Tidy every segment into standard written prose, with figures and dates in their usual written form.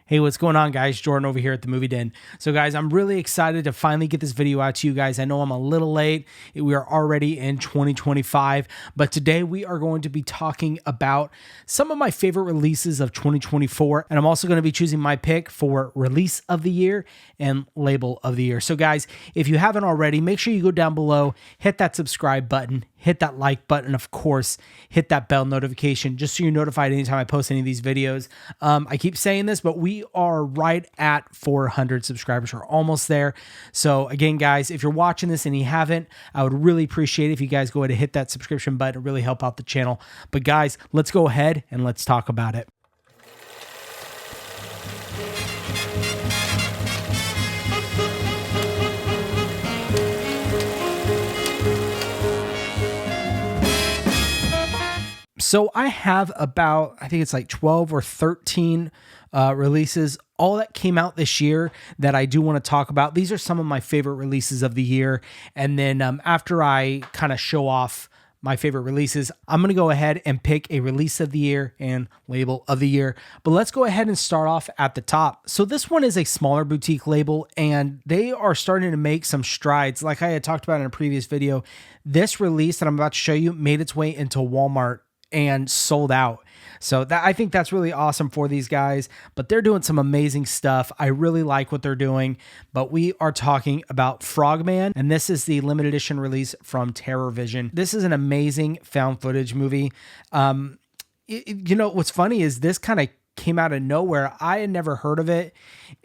Hey, what's going on, guys? Jordan over here at the Movie Den. So guys, I'm really excited to finally get this video out to you guys. I know I'm a little late. We are already in 2025, but today we are going to be talking about some of my favorite releases of 2024, and I'm also going to be choosing my pick for release of the year and label of the year. So guys, if you haven't already, make sure you go down below, hit that subscribe button, hit that like button, of course, hit that bell notification just so you're notified anytime I post any of these videos. I keep saying this, but we are right at 400 subscribers. We're almost there. So again, guys, if you're watching this and you haven't, I would really appreciate it if you guys go ahead and hit that subscription button. It really help out the channel. But guys, let's go ahead and let's talk about it. So I have about, I think it's like 12 or 13 releases, all that came out this year that I do want to talk about. These are some of my favorite releases of the year. And then after I kind of show off my favorite releases, I'm going to go ahead and pick a release of the year and label of the year. But let's go ahead and start off at the top. So this one is a smaller boutique label, and they are starting to make some strides. Like I had talked about in a previous video, this release that I'm about to show you made its way into Walmart and sold out. So I think that's really awesome for these guys, but they're doing some amazing stuff. I really like what they're doing, but we are talking about Frogman, and this is the limited edition release from Terror Vision. This is an amazing found footage movie. You know, what's funny is this kind of came out of nowhere. I had never heard of it,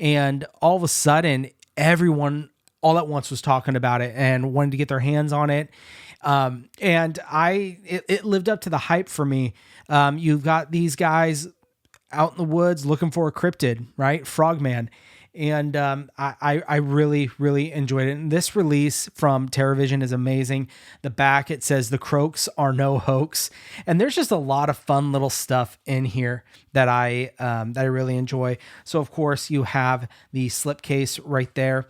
and all of a sudden, everyone all at once was talking about it and wanted to get their hands on it. And it lived up to the hype for me. You've got these guys out in the woods looking for a cryptid, right? Frogman. And I really, really enjoyed it. And this release from Terror Vision is amazing. The back, it says the croaks are no hoax. And there's just a lot of fun little stuff in here that I really enjoy. So of course you have the slipcase right there.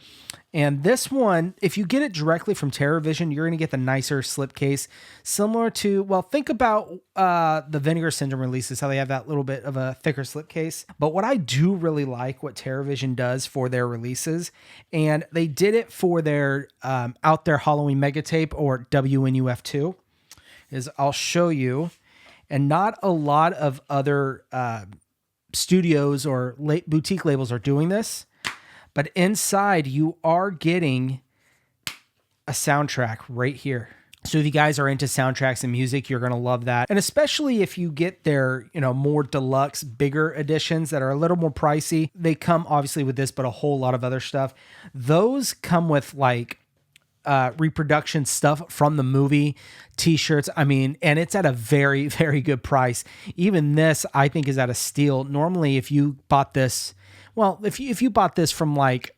And this one, if you get it directly from Terror Vision, you're going to get the nicer slipcase, similar to, well, think about the Vinegar Syndrome releases, how they have that little bit of a thicker slipcase. But what I do really like what Terror Vision does for their releases, and they did it for their Out There Halloween Mega Tape, or WNUF2, is I'll show you, and not a lot of other studios or boutique labels are doing this. But inside, you are getting a soundtrack right here. So if you guys are into soundtracks and music, you're going to love that. And especially if you get their, more deluxe, bigger editions that are a little more pricey. They come obviously with this, but a whole lot of other stuff. Those come with like reproduction stuff from the movie, t-shirts. I mean, and it's at a very, very good price. Even this, I think, is at a steal. Normally, if you bought this, well, if you bought this from like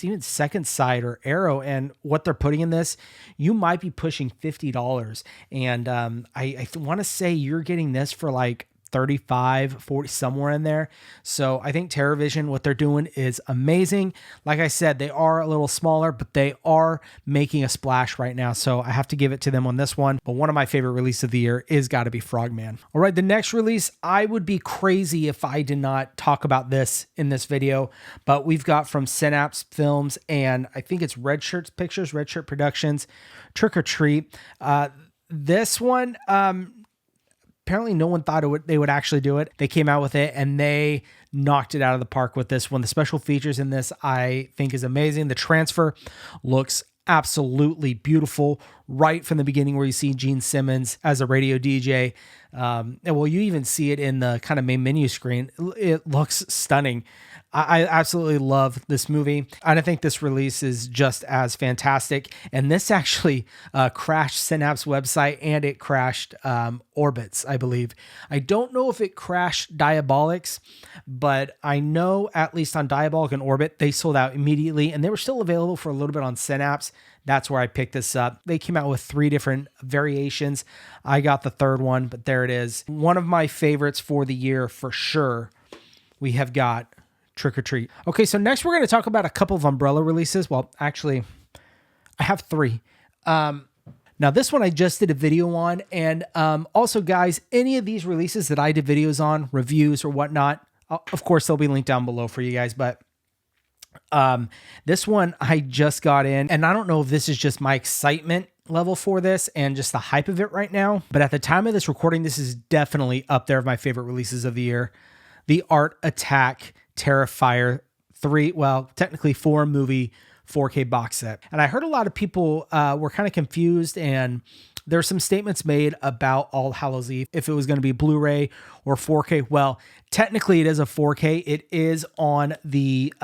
even Second Sight or Arrow and what they're putting in this, you might be pushing $50. And I want to say you're getting this for like 35, 40, somewhere in there. So I think Terror Vision, what they're doing is amazing. Like I said, they are a little smaller, but they are making a splash right now. So I have to give it to them on this one. But one of my favorite releases of the year is got to be Frogman. All right, the next release, I would be crazy if I did not talk about this in this video, but we've got from Synapse Films, and I think it's Red Shirt Productions, Trick or Treat. This one, apparently no one thought they would actually do it. They came out with it and they knocked it out of the park with this one. The special features in this, I think, is amazing. The transfer looks absolutely beautiful right from the beginning, where you see Gene Simmons as a radio DJ. And well, you even see it in the kind of main menu screen. It looks stunning. I absolutely love this movie, and I think this release is just as fantastic. And this actually crashed Synapse website, and it crashed Orbit's, I believe. I don't know if it crashed Diabolics, but I know at least on Diabolic and Orbit, they sold out immediately, and they were still available for a little bit on Synapse. That's where I picked this up. They came out with 3 different variations. I got the third one, but there it is. One of my favorites for the year for sure. We have got Trick or Treat. Okay, so next we're going to talk about a couple of Umbrella releases. Well, actually, I have 3. Now, this one I just did a video on, and also, guys, any of these releases that I did videos on, reviews or whatnot, Of course, they'll be linked down below for you guys, but this one I just got in, and I don't know if this is just my excitement level for this and just the hype of it right now, but at the time of this recording, this is definitely up there of my favorite releases of the year. The Art Attack Terrifier 3, well, technically 4 movie 4K box set. And I heard a lot of people were kind of confused, and there's some statements made about All Hallows Eve, if it was going to be Blu-ray or 4K. Well, technically it is a 4K. It is on the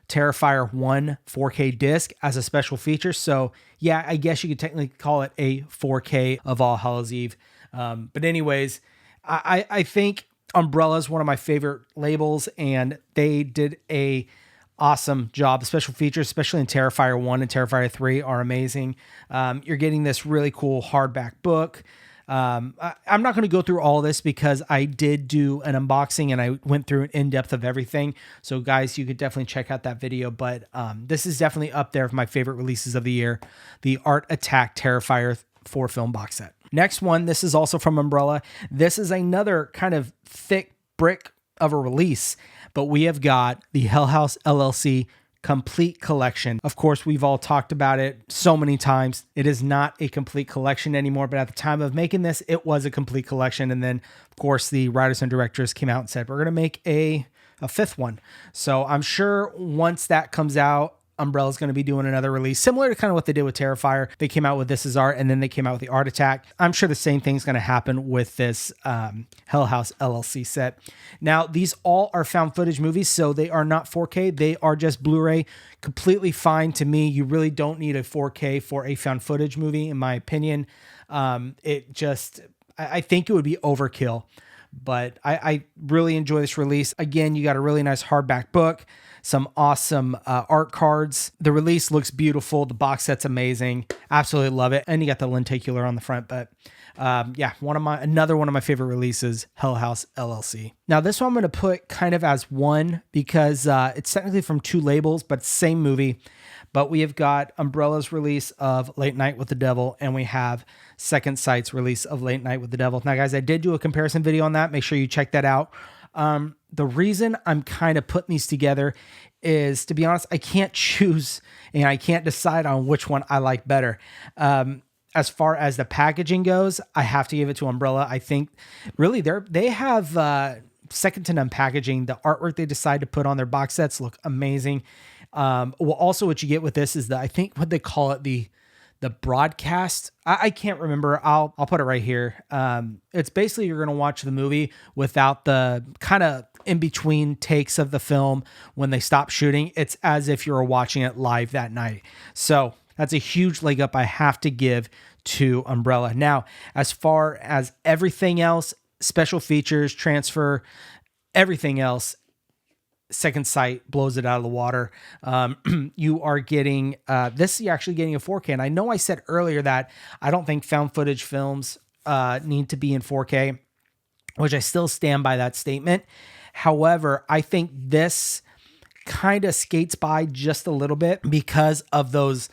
Terrifier 1 4K disc as a special feature. So yeah, I guess you could technically call it a 4K of All Hallows Eve. But anyways, I think Umbrella is one of my favorite labels, and they did a awesome job. The special features, especially in Terrifier 1 and Terrifier 3, are amazing. You're getting this really cool hardback book. I'm not going to go through all this because I did do an unboxing and I went through an in-depth of everything. So guys, you could definitely check out that video, but this is definitely up there of my favorite releases of the year. The Art Attack Terrifier 4 film box set. Next one, this is also from Umbrella. This is another kind of thick brick of a release, but we have got the Hell House LLC complete collection. Of course, we've all talked about it so many times. It is not a complete collection anymore, but at the time of making this, it was a complete collection. And then, of course, the writers and directors came out and said, we're going to make a 5th one. So I'm sure once that comes out, Umbrella's going to be doing another release, similar to kind of what they did with Terrifier. They came out with This Is Art, and then they came out with the Art Attack. I'm sure the same thing's going to happen with this Hell House LLC set. Now, these all are found footage movies, so they are not 4K. They are just Blu-ray. Completely fine to me. You really don't need a 4K for a found footage movie, in my opinion. I think it would be overkill, but I really enjoy this release. Again, you got a really nice hardback book, some awesome art cards. The release looks beautiful. The box set's amazing. Absolutely love it. And you got the lenticular on the front, but yeah, another one of my favorite releases, Hell House LLC. Now this one I'm going to put kind of as one because it's technically from 2 labels, but same movie. But we have got Umbrella's release of Late Night with the Devil, and we have Second Sight's release of Late Night with the Devil. Now guys, I did do a comparison video on that. Make sure you check that out. The reason I'm kind of putting these together is, to be honest, I can't choose and I can't decide on which one I like better. As far as the packaging goes, I have to give it to Umbrella. I think really they have second to none packaging. The artwork they decide to put on their box sets look amazing. Well, also what you get with this is I think what they call it, the broadcast. I can't remember. I'll put it right here. It's basically you're going to watch the movie without the kind of in between takes of the film when they stop shooting. It's as if you were watching it live that night. So that's a huge leg up I have to give to Umbrella. Now, as far as everything else, special features, transfer, everything else, Second Sight blows it out of the water. You are getting this. You're actually getting a 4K, and I know I said earlier that I don't think found footage films need to be in 4K, which I still stand by that statement. However, I think this kind of skates by just a little bit because of those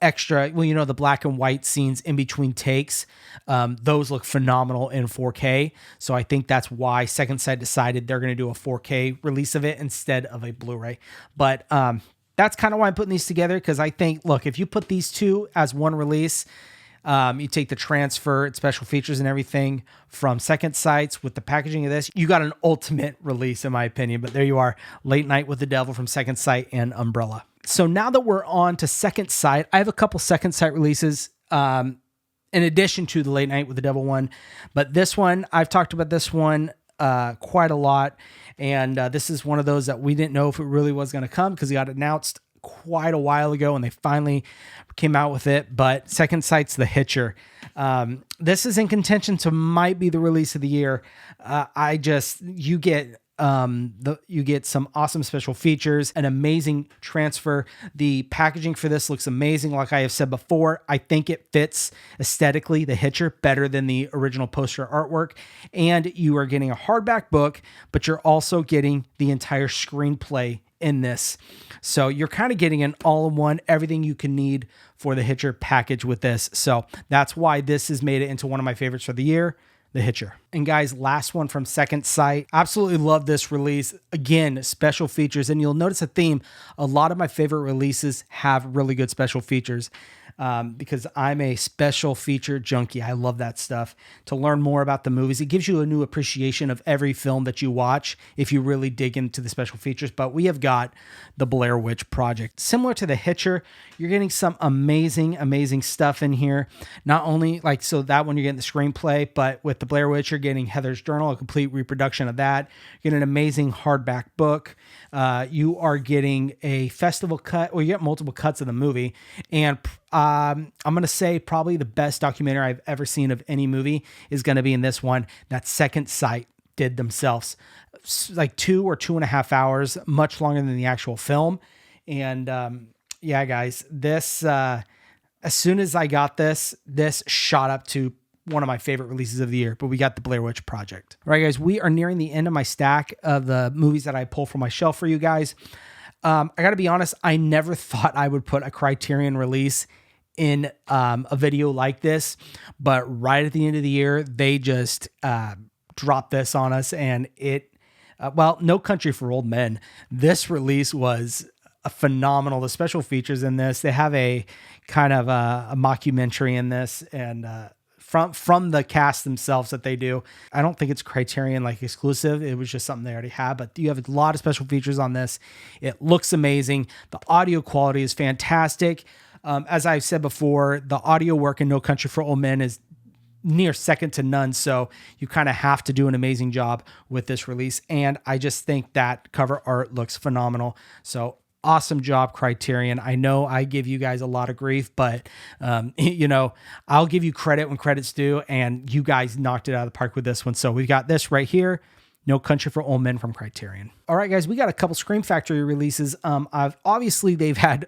extra, well, the black and white scenes in between takes. Those look phenomenal in 4K. So I think that's why Second Sight decided they're going to do a 4K release of it instead of a Blu-ray. But that's kind of why I'm putting these together, because I think, look, if you put these two as one release, you take the transfer, special features and everything from Second Sights with the packaging of this, you got an ultimate release in my opinion. But there you are, Late Night with the Devil from Second Sight and Umbrella. So now that we're on to Second Sight, I have a couple Second Sight releases in addition to the Late Night with the Devil one. But this one, I've talked about this one quite a lot. And this is one of those that we didn't know if it really was going to come because it got announced quite a while ago and they finally came out with it. But Second Sight's The Hitcher. This is in contention to might be the release of the year. You get some awesome special features, an amazing transfer. The packaging for this looks amazing. Like I have said before, I think it fits aesthetically, The Hitcher, better than the original poster artwork. And you are getting a hardback book, but you're also getting the entire screenplay in this. So you're kind of getting an all-in-one, everything you can need for the Hitcher package with this. So that's why this has made it into one of my favorites for the year, The Hitcher. And guys, last one from Second Sight. Absolutely love this release. Again, special features. And you'll notice a theme. A lot of my favorite releases have really good special features. Because I'm a special feature junkie. I love that stuff. To learn more about the movies, it gives you a new appreciation of every film that you watch if you really dig into the special features. But we have got the Blair Witch Project. Similar to The Hitcher, you're getting some amazing, amazing stuff in here. Not only so that one you're getting the screenplay, but with the Blair Witch, you're getting Heather's Journal, a complete reproduction of that. You're getting an amazing hardback book. You are getting a festival cut, or you get multiple cuts of the movie. And I'm going to say probably the best documentary I've ever seen of any movie is going to be in this one that Second Sight did themselves. Like 2 or 2.5 hours, much longer than the actual film. And yeah, guys, this, as soon as I got this shot up to one of my favorite releases of the year, but we got the Blair Witch Project. All right, guys, we are nearing the end of my stack of the movies that I pull from my shelf for you guys. I got to be honest, I never thought I would put a Criterion release in a video like this, but right at the end of the year, they just dropped this on us, and it, No Country for Old Men. This release was phenomenal. The special features in this, they have a kind of a mockumentary in this, and from the cast themselves that they do. I don't think it's Criterion exclusive. It was just something they already had, but you have a lot of special features on this. It looks amazing. The audio quality is fantastic. As I've said before, the audio work in No Country for Old Men is near second to none. So you kind of have to do an amazing job with this release. And I just think that cover art looks phenomenal. So awesome job, Criterion. I know I give you guys a lot of grief, but I'll give you credit when credit's due, and you guys knocked it out of the park with this one. So we've got this right here, No Country for Old Men from Criterion. All right, guys, we got a couple Scream Factory releases. Obviously they've had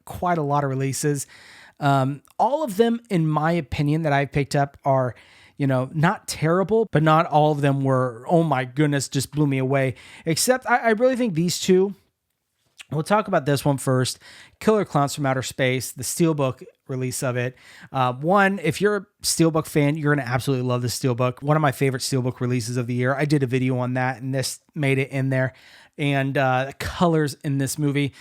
quite a lot of releases. All of them, in my opinion, that I've picked up are, not terrible, but not all of them were, oh my goodness, just blew me away. Except I really think these two. We'll talk about this one first. Killer Clowns from Outer Space, the Steelbook release of it. One, if you're a Steelbook fan, you're going to absolutely love this Steelbook. One of my favorite Steelbook releases of the year. I did a video on that, and this made it in there. And the colors in this movie,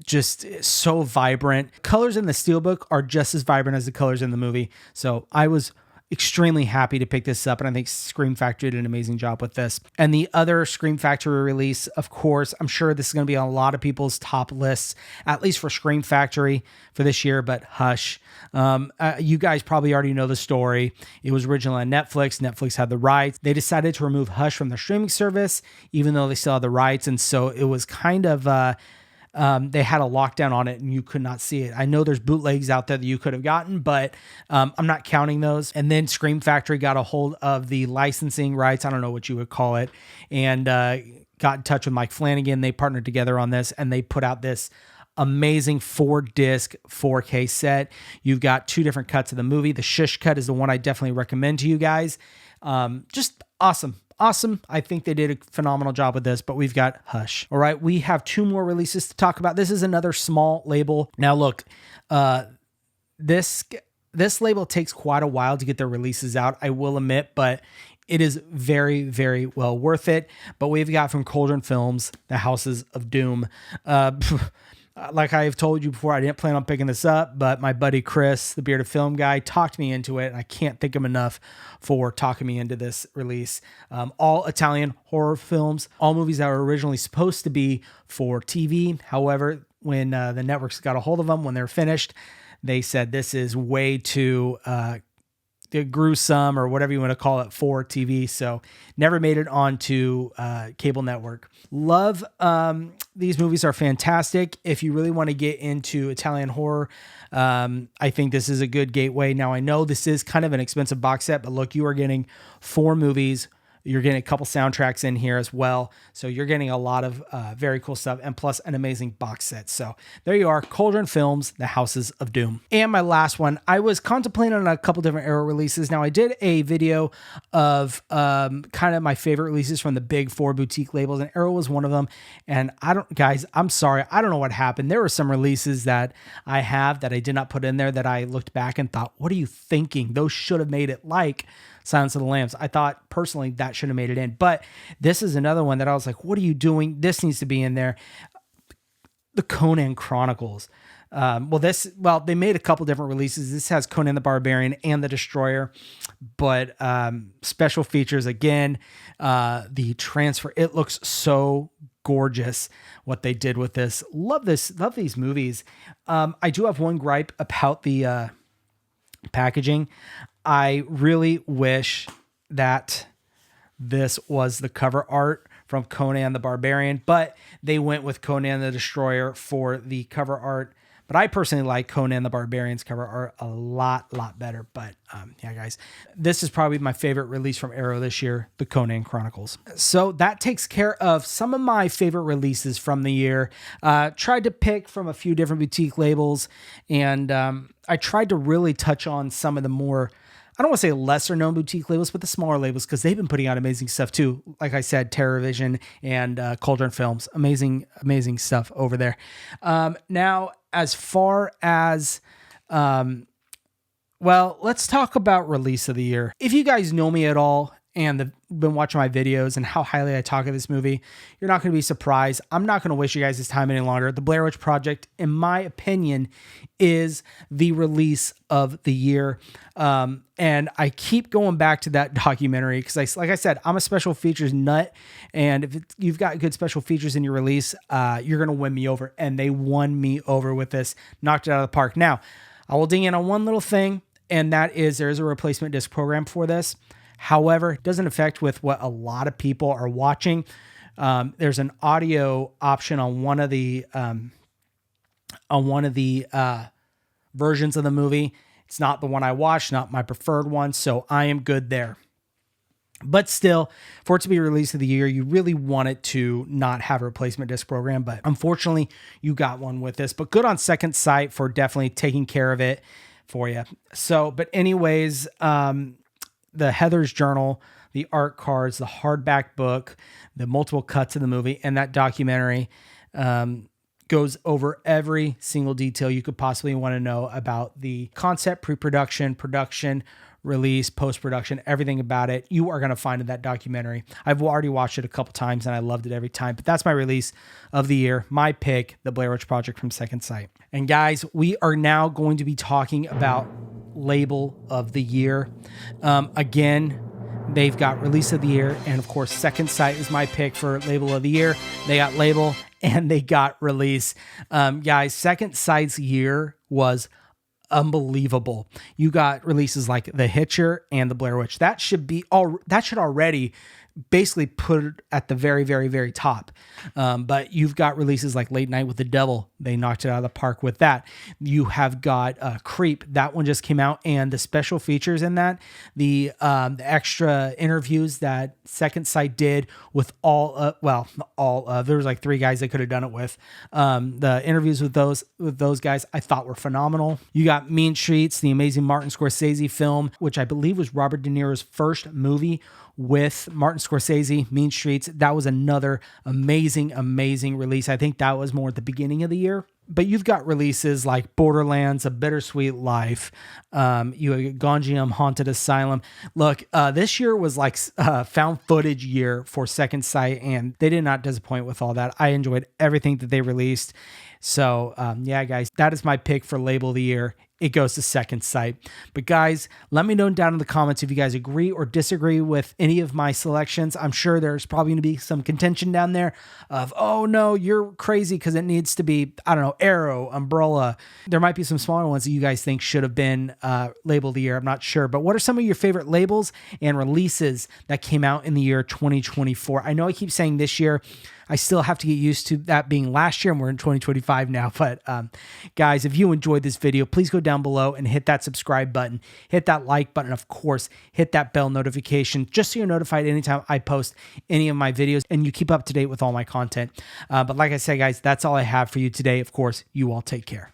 just so vibrant. Colors in the Steelbook are just as vibrant as the colors in the movie. So I was extremely happy to pick this up, and I think Scream Factory did an amazing job with this. And the other Scream Factory release, of course, I'm sure this is going to be on a lot of people's top lists, at least for Scream Factory for this year, but Hush. You guys probably already know the story. It was originally on Netflix. Netflix had the rights. They decided to remove Hush from their streaming service, even though they still had the rights. And so it was kind of, they had a lockdown on it and you could not see it. I know there's bootlegs out there that you could have gotten, but I'm not counting those. And then Scream Factory got a hold of the licensing rights, I don't know what you would call it, and got in touch with Mike Flanagan. They partnered together on this, and they put out this amazing 4-disc 4K set. You've got 2 different cuts of the movie. The Shush cut is the one I definitely recommend to you guys. Just awesome. Awesome. I think they did a phenomenal job with this, but we've got Hush. All right. We have 2 more releases to talk about. This is another small label. Now look, this label takes quite a while to get their releases out, I will admit, but it is very, very well worth it. But we've got from Cauldron Films, The Houses of Doom. Like I've told you before, I didn't plan on picking this up, but my buddy Chris, the Bearded Film guy, talked me into it, and I can't thank him enough for talking me into this release. All Italian horror films, all movies that were originally supposed to be for TV. However, when the networks got a hold of them, when they're finished, they said this is way too gruesome or whatever you want to call it for TV. So never made it onto cable network. Love these movies are fantastic. If you really want to get into Italian horror, I think this is a good gateway. Now I know this is kind of an expensive box set, but look, you are getting 4 movies You're getting a couple soundtracks in here as well. So you're getting a lot of very cool stuff, and plus an amazing box set. So there you are, Cauldron Films, The Houses of Doom. And my last one, I was contemplating on a couple different Arrow releases. Now I did a video of kind of my favorite releases from the big 4 boutique labels, and Arrow was one of them. And guys, I'm sorry, I don't know what happened. There were some releases that I have that I did not put in there that I looked back and thought, what are you thinking? Those should have made it, like Silence of the Lambs. I thought personally that should have made it in, but this is another one that I was like, what are you doing? This needs to be in there. The Conan Chronicles. They made a couple different releases. This has Conan the Barbarian and the Destroyer, but special features again, the transfer. It looks so gorgeous what they did with this. Love these movies. I do have one gripe about the packaging. I really wish that this was the cover art from Conan the Barbarian, but they went with Conan the Destroyer for the cover art. But I personally like Conan the Barbarian's cover art a lot better. But yeah, guys, this is probably my favorite release from Arrow this year, the Conan Chronicles. So that takes care of some of my favorite releases from the year. Tried to pick from a few different boutique labels, and I tried to really touch on some of the more, I don't want to say lesser known boutique labels, but the smaller labels, because they've been putting out amazing stuff too. Like I said, TerrorVision and Cauldron Films, amazing stuff over there. Now, as far as, let's talk about release of the year. If you guys know me at all and been watching my videos and how highly I talk of this movie, you're not going to be surprised. I'm not going to waste you guys' time any longer. The Blair Witch Project, in my opinion, is the release of the year. And I keep going back to that documentary because, like I said, I'm a special features nut. And if you've got good special features in your release, you're going to win me over. And they won me over with this, knocked it out of the park. Now, I will ding in on one little thing, and that is there is a replacement disc program for this. However, it doesn't affect with what a lot of people are watching. There's an audio option on one of the versions of the movie. It's not the one I watched, not my preferred one, so I am good there. But still, for it to be released of the year, you really want it to not have a replacement disc program. But unfortunately, you got one with this. But good on Second Sight for definitely taking care of it for you. So, but anyways, the Heather's Journal, the art cards, the hardback book, the multiple cuts of the movie, and that documentary goes over every single detail you could possibly want to know about the concept, pre-production, production, release, post-production, everything about it. You are going to find in that documentary. I've already watched it a couple times and I loved it every time, but that's my release of the year. My pick, The Blair Witch Project from Second Sight. And guys, we are now going to be talking about label of the year. Again, they've got release of the year, and of course Second Sight is my pick for label of the year. They got label and they got release. Guys, Second Sight's year was unbelievable. You got releases like The Hitcher and The Blair Witch. That should already basically put it at the very, very, very top. But you've got releases like Late Night with the Devil. They knocked it out of the park with that. You have got Creep. That one just came out, and the special features in that, the extra interviews that Second Sight did with there was like 3 guys they could have done it with. The interviews with those guys I thought were phenomenal. You got Mean Streets, the amazing Martin Scorsese film, which I believe was Robert De Niro's first movie with Martin Scorsese. Mean Streets, that was another amazing release. I think that was more at the beginning of the year. But you've got releases like Borderlands, A Bittersweet Life. You have Gonjiam Haunted Asylum. Look, this year was like found footage year for Second Sight, and they did not disappoint with all that. I enjoyed everything that they released. So yeah, guys, that is my pick for label of the year. It goes to Second Sight. But guys, let me know down in the comments if you guys agree or disagree with any of my selections. I'm sure there's probably going to be some contention down there of, oh no, you're crazy because it needs to be, I don't know, Arrow, Umbrella. There might be some smaller ones that you guys think should have been labeled the year. I'm not sure. But what are some of your favorite labels and releases that came out in the year 2024? I know I keep saying this year. I still have to get used to that being last year, and we're in 2025 now. But guys, if you enjoyed this video, please go down below and hit that subscribe button, hit that like button, of course, hit that bell notification just so you're notified anytime I post any of my videos and you keep up to date with all my content. But like I said, guys, that's all I have for you today. Of course, you all take care.